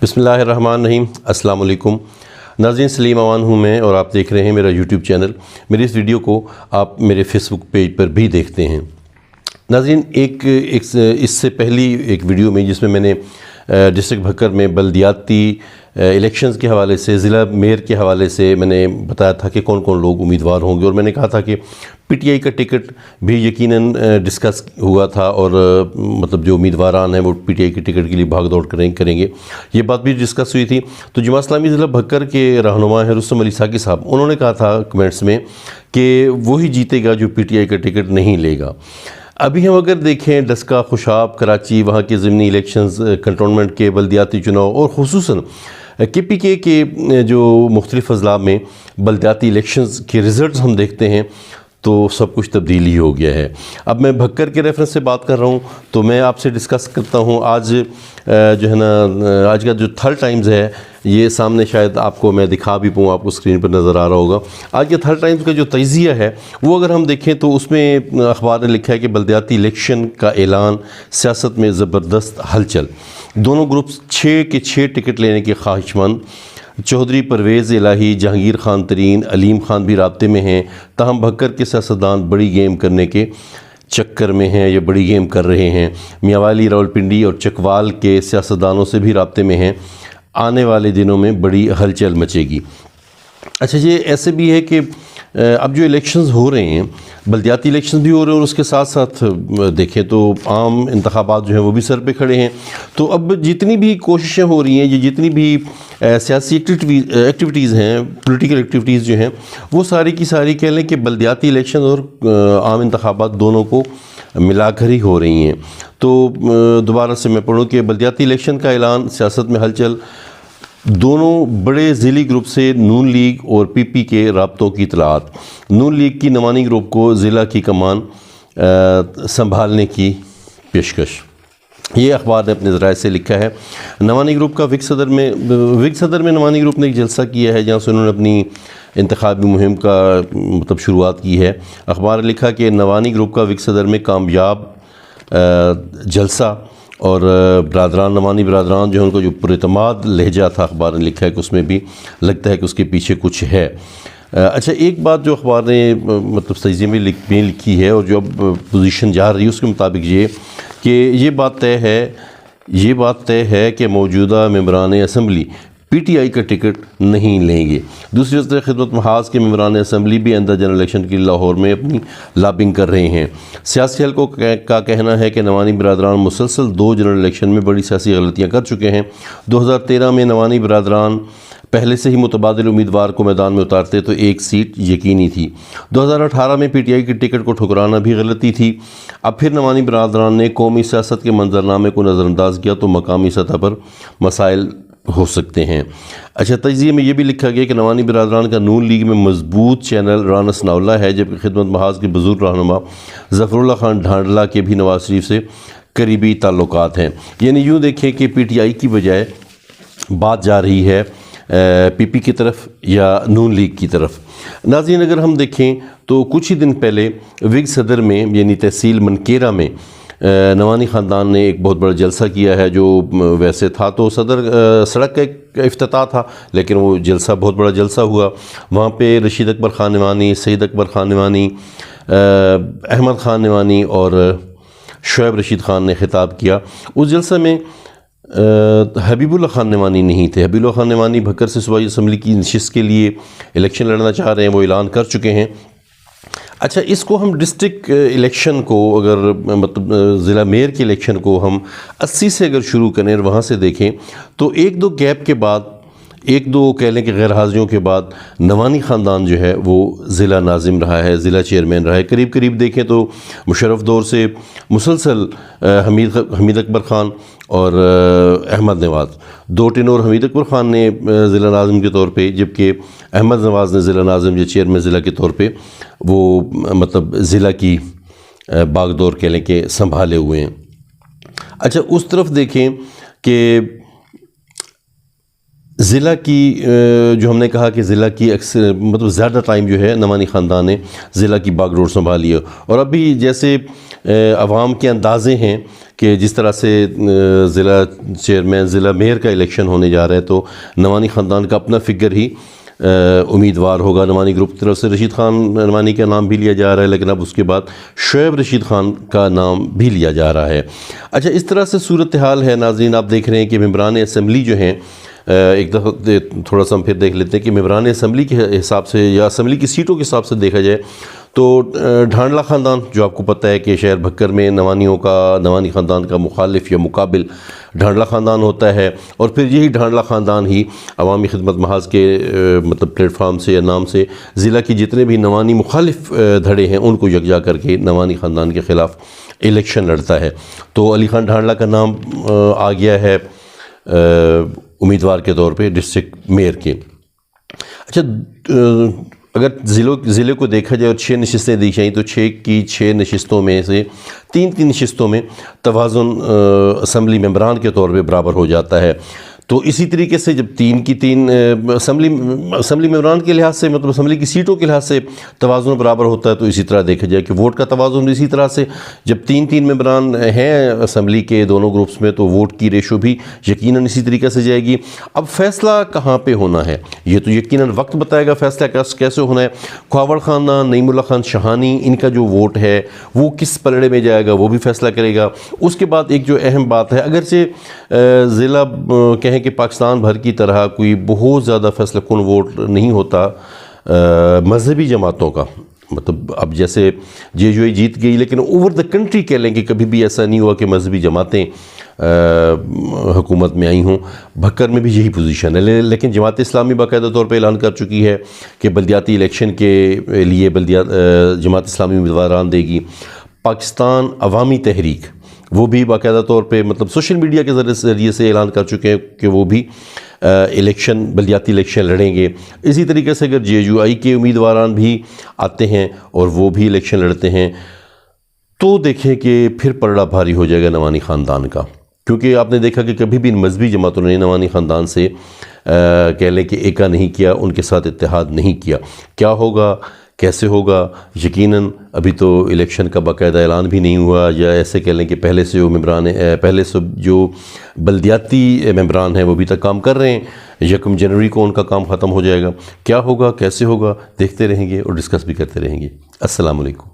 बिस्मिल्लाहिर्रहमानिर्रहीम। अस्सलाम वालेकुम नाज़रीन, सलीम अमान हूँ मैं और आप देख रहे हैं मेरा यूट्यूब चैनल। मेरी इस वीडियो को आप मेरे फेसबुक पेज पर भी देखते हैं। नाज़रीन, एक इससे पहली एक वीडियो में जिसमें मैंने डिस्ट्रिक्ट भक्कर में बल्दियाती इलेक्शंस के हवाले से, ज़िला मेयर के हवाले से मैंने बताया था कि कौन कौन लोग उम्मीदवार होंगे, और मैंने कहा था कि पीटीआई का टिकट भी यकीनन डिस्कस हुआ था और मतलब जो उम्मीदवारान हैं वो पीटीआई के टिकट के लिए भाग दौड़ करेंगे, ये बात भी डिस्कस हुई थी। तो जमात इस्लामी ज़िला भक्कर के रहनुमा हैं रुस्तम अली साकी साहब, उन्होंने कहा था कमेंट्स में कि वही जीतेगा जो पीटीआई का टिकट नहीं लेगा। अभी हम अगर देखें डस्का, खुशाब, कराची, वहाँ के ज़िमनी इलेक्शंस, कंटोनमेंट के बल्दियाती चुनाव और खुसूसन KPK के जो मुख्तलिफ़ अज़ला में बल्दियाती इलेक्शंस के रिज़ल्ट हम देखते हैं तो सब कुछ तब्दीली हो गया है। अब मैं भक्कर के रेफरेंस से बात कर रहा हूँ तो मैं आपसे डिस्कस करता हूँ। आज जो है ना, आज का जो थर्ड टाइम्स है, ये सामने शायद आपको मैं दिखा भी पाऊँ, आपको स्क्रीन पर नज़र आ रहा होगा। आज के थर्ड टाइम्स का जो तजिया है वो अगर हम देखें तो उसमें अखबार ने लिखा है कि बल्दियाती इलेक्शन का ऐलान, सियासत में ज़बरदस्त हलचल, दोनों ग्रुप 6 के 6 टिकट लेने के ख्वाहिशमंद। चौधरी परवेज़ इलाही, जहांगीर खान तरीन, अलीम खान भी राब्ते में हैं। ताहम भक्कर के सियासतदान बड़ी गेम करने के चक्कर में हैं, ये बड़ी गेम कर रहे हैं। मियांवाली, रावलपिंडी और चकवाल के सियासतदानों से भी राब्ते में हैं। आने वाले दिनों में बड़ी हलचल मचेगी। अच्छा, ये ऐसे भी है कि अब जो इलेक्शंस हो रहे हैं, बल्दियाती इलेक्शंस भी हो रहे हैं और उसके साथ साथ देखें तो आम इंतखाबात जो हैं वो भी सर पे खड़े हैं। तो अब जितनी भी कोशिशें हो रही हैं, ये जितनी भी सियासी एक्टिविटीज़ हैं, पॉलिटिकल एक्टिविटीज़ जो हैं, वो सारी की सारी कह लें कि बल्दियाती इलेक्शन और आम इंतखाबात दोनों को मिलाकर ही हो रही हैं। तो दोबारा से मैं पढ़ूँ कि बल्दियाती इलेक्शन का ऐलान, सियासत में हलचल, दोनों बड़े ज़िली ग्रुप से नून लीग और पीपी के राब्तों की इतलात। नून लीग की नवानी ग्रुप को ज़िला की कमान संभालने की पेशकश, ये अखबार ने अपने ज़राए से लिखा है। नवानी ग्रुप का विग सदर में नवानी ग्रुप ने एक जलसा किया है जहाँ से उन्होंने अपनी इंतखाबी मुहिम का मतलब शुरुआत की है। अखबार ने लिखा कि नवानी ग्रुप का विग सदर में कामयाब जलसा और बरादरान, नवानी बरादरान जो है उनको जो पुरएतमाद लहजा था, अखबार ने लिखा है कि उसमें भी लगता है कि उसके पीछे कुछ है। अच्छा, एक बात जो अखबार ने मतलब तजिए में लिखी है और जो अब पोजीशन जा रही है उसके मुताबिक ये कि ये बात तय है कि मौजूदा मेंबरान असम्बली पीटीआई का टिकट नहीं लेंगे। दूसरी तरफ खिदमत महाज के मेंबरान असम्बली भी अंदर जनरल इलेक्शन के लिए लाहौर में अपनी लॉबिंग कर रहे हैं। सियासी हलकों का कहना है कि नवानी बरादरान मुसलसल 2 जनरल इलेक्शन में बड़ी सियासी गलतियाँ कर चुके हैं। 2013 में नवानी बरादरान पहले से ही मुतबादिल उम्मीदवार को मैदान में उतारते तो एक सीट यकीनी थी। 2018 में पीटीआई के टिकट को ठुकराना भी गलती थी। अब फिर नवानी बरादरान ने कौमी सियासत के मंजरनामे को नज़रअंदाज किया तो मकामी सतह पर मसाइल हो सकते हैं। अच्छा, तजिए में ये भी लिखा गया कि नवानी बरादरान का नून लीग में मजबूत चैनल राना सनाउल्लाह है, जबकि खिदमत महाज के बुजुर्ग रहनुमा ज़फ़रुल्लाह खान ढांडला के भी नवाज शरीफ से करीबी ताल्लुकात हैं। यानी यूँ देखें कि पीटीआई की बजाय बात जा रही है पीपी की तरफ या नून लीग की तरफ। नाज़रीन, अगर हम देखें तो कुछ ही दिन पहले विग सदर में यानी तहसील मनकेरा में नवानी ख़ानदान ने एक बहुत बड़ा जलसा किया है। जो वैसे था तो सड़क का एक इफ्तिताह था, लेकिन वो जलसा बहुत बड़ा जलसा हुआ। वहाँ पे रशीद अकबर ख़ान नवानी, सईद अकबर ख़ान नवानी, अहमद ख़ान नवानी और शुएब रशीद ख़ान ने खिताब किया। उस जलसे में हबीबुल्लाह ख़ान नवानी नहीं थे। हबीबुल्लाह ख़ान नवानी भक्कर से सूबाई असम्बली की नशिस्त के लिए इलेक्शन लड़ना चाह रहे हैं, वो ऐलान कर चुके हैं। अच्छा, इसको हम डिस्ट्रिक्ट इलेक्शन को अगर मतलब ज़िला मेयर के इलेक्शन को हम 80 से अगर शुरू करें और वहाँ से देखें तो 1-2 गैप के बाद, 1-2 कह लें कि गैर हाज़िरियों के बाद नवानी ख़ानदान जो है वो ज़िला नाज़िम रहा है, ज़िला चेयरमैन रहा है। करीब करीब देखें तो मुशर्रफ दौर से मुसलसल हमीद अकबर ख़ान और अहमद नवाज़, 2 टेनोर हमीद अकबर ख़ान ने ज़िला नाज़िम के तौर पे, जबकि अहमद नवाज़ ने ज़िला नाज़िम या चेयरमैन ज़िला के तौर पे वो मतलब ज़िला की बागडोर कह लें कि संभाले हुए हैं। अच्छा, उस तरफ देखें कि ज़िला की जो हमने कहा कि ज़िला की अक्सर मतलब ज़्यादा टाइम जो है नवानी ख़ानदान ने ज़िला की बागडोर संभाली है। और अभी जैसे अवाम के अंदाज़े हैं कि जिस तरह से ज़िला चेयरमैन ज़िला मेयर का इलेक्शन होने जा रहा है, तो नवानी ख़ानदान का अपना फ़िगर ही उम्मीदवार होगा नवानी ग्रुप की तरफ से। रशीद ख़ान नवानी का नाम भी लिया जा रहा है, लेकिन अब उसके बाद शोएब रशीद ख़ान का नाम भी लिया जा रहा है। अच्छा, इस तरह से सूरत हाल है नाज़रीन। आप देख रहे हैं कि मेंबरान असम्बली जो हैं, एक दफ़ा थोड़ा सा हम फिर देख लेते हैं कि मेंबरान असम्बली के हिसाब से या असम्बली की सीटों के हिसाब से देखा जाए तो ढांडला ख़ानदान, जो आपको पता है कि शहर भक्कर में नवानी ख़ानदान का मुखालिफ या मुकाबिल ढांडला ख़ानदान होता है, और फिर यही ढांडला ख़ानदान ही अवामी खिदमत महाज के मतलब प्लेटफार्म से या नाम से ज़िला की जितने भी नवानी मुखालिफ धड़े हैं उनको यकजा करके नवानी ख़ानदान के ख़िलाफ़ इलेक्शन लड़ता है। तो अली ख़ान ढांडला का नाम आ गया है उम्मीदवार के तौर पे डिस्ट्रिक्ट मेयर के। अच्छा, अगर ज़िले को देखा जाए और 6 नशिस्तें दी जाएँ तो 6 की 6 नशिस्तों में से 3 नशिस्तों में तवाज़ुन असम्बली मेंबरान के तौर पे बराबर हो जाता है। तो इसी तरीके से जब 3 की 3 असम्बली मेंबरान के लिहाज से मतलब असम्बली की सीटों के लिहाज से तवाज़ुन बराबर होता है, तो इसी तरह देखा जाए कि वोट का तवाज़ुन इसी तरह से जब 3 मेंबरान हैं असम्बली के दोनों ग्रुप्स में, तो वोट की रेशो भी यकीनन इसी तरीके से जाएगी। अब फ़ैसला कहाँ पे होना है ये तो यकीनन वक्त बताएगा, फ़ैसला कैसे होना है। ख्वावड़ ख़ानदान, नईमुल्ला ख़ान शहानी, इनका जो वोट है वो किस पलड़े में जाएगा वो भी फ़ैसला करेगा। उसके बाद एक जो अहम बात है, अगरचे ज़िला कहें कि पाकिस्तान भर की तरह कोई बहुत ज़्यादा फैसला कुन वोट नहीं होता मजहबी जमातों का, मतलब अब जैसे JUI जीत गई, लेकिन ओवर द कंट्री कह लें कि कभी भी ऐसा नहीं हुआ कि मजहबी जमातें हुकूमत में आई हों। भक्कर में भी यही पोजीशन है, लेकिन जमात इस्लामी बाकायदा तौर पे ऐलान कर चुकी है कि बल्दियाती इलेक्शन के लिए जमात इस्लामी उम्मीदवारान देगी। पाकिस्तान अवामी तहरीक वो भी बाकायदा तौर पे मतलब सोशल मीडिया के ज़रिए से ऐलान कर चुके हैं कि वो भी बल्दियाती इलेक्शन लड़ेंगे। इसी तरीके से अगर JUI के उम्मीदवारान भी आते हैं और वो भी इलेक्शन लड़ते हैं, तो देखें कि फिर पलड़ा भारी हो जाएगा नवानी ख़ानदान का, क्योंकि आपने देखा कि कभी भी मजहबी जमातों ने नवानी ख़ानदान से कह लें कि एका नहीं किया, उनके साथ इत्तेहाद नहीं किया। क्या होगा, कैसे होगा, यकीनन अभी तो इलेक्शन का बाकायदा ऐलान भी नहीं हुआ, या ऐसे कह लें कि पहले से जो बल्दियाती मेंबरान हैं वो अभी तक काम कर रहे हैं। 1 जनवरी को उनका काम ख़त्म हो जाएगा। क्या होगा, कैसे होगा, देखते रहेंगे और डिस्कस भी करते रहेंगे। अस्सलाम वालेकुम।